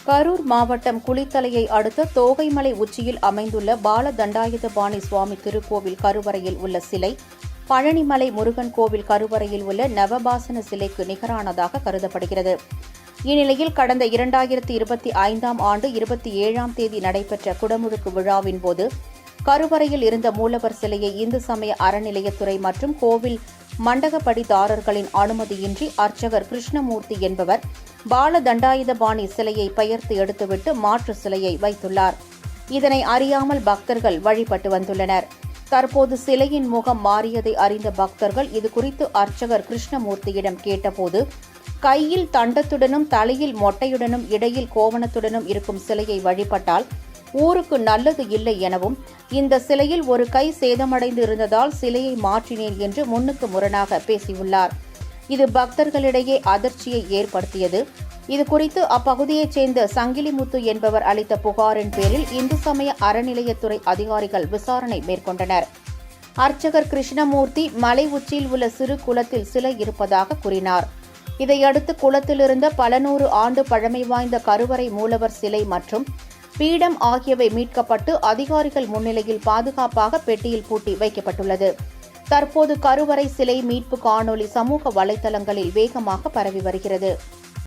கரூர் மாவட்டம் குளித்தலையை அடுத்த தோகைமலை உச்சியில் அமைந்துள்ள பாலதண்டாயுதபாணி சுவாமி திருக்கோவில் கருவறையில் உள்ள சிலை பழனிமலை முருகன் கோவில் கருவறையில் உள்ள நவபாசன சிலைக்கு நிகரானதாக கருதப்படுகிறது. இந்நிலையில் கடந்த 2025ஆம் ஆண்டு 27ஆம் தேதி நடைபெற்ற குடமுழுக்கு விழாவின் போது கருவறையில் இருந்த மூலவர் சிலையை இந்து சமய அறநிலையத்துறை மற்றும் கோவில் மண்டகப்படிதாரர்களின் அனுமதியின்றி அர்ச்சகர் கிருஷ்ணமூர்த்தி என்பவர் பாலதண்டாயுதபாணி சிலையை பெயர்த்து எடுத்துவிட்டு மாற்று சிலையை வைத்துள்ளார். இதனை அறியாமல் பக்தர்கள் வழிபட்டு வந்துள்ளனர். தற்போது சிலையின் முகம் மாறியதை அறிந்த பக்தர்கள் இதுகுறித்து அர்ச்சகர் கிருஷ்ணமூர்த்தியிடம் கேட்டபோது, கையில் தண்டத்துடனும் தலையில் மொட்டையுடனும் இடையில் கோவணத்துடனும் இருக்கும் சிலையை வழிபட்டால் ஊருக்கு நல்லது இல்லை எனவும், இந்த சிலையில் ஒரு கை சேதமடைந்து இருந்ததால் சிலையை மாற்றினேன் என்று முன்னுக்கு முரணாக பேசியுள்ளார். இது பக்தர்களிடையே அதிர்ச்சியை ஏற்படுத்தியது. இதுகுறித்து அப்பகுதியைச் சேர்ந்த சங்கிலிமுத்து என்பவர் அளித்த புகாரின் பேரில் இந்து சமய அறநிலையத்துறை அதிகாரிகள் விசாரணை மேற்கொண்டனர். அர்ச்சகர் கிருஷ்ணமூர்த்தி மலை உச்சியில் உள்ள சிறு குளத்தில் சிலை இருப்பதாக கூறினார். இதையடுத்து குளத்திலிருந்த பல நூறு ஆண்டு பழமை வாய்ந்த கருவறை மூலவர் சிலை மற்றும் பீடம் ஆகியவை மீட்கப்பட்டு அதிகாரிகள் முன்னிலையில் பாதுகாப்பாக பெட்டியில் பூட்டி வைக்கப்பட்டுள்ளது. தற்போது கருவறை சிலை மீட்பு காணொலி சமூக வலைதளங்களில் வேகமாக பரவி வருகிறது.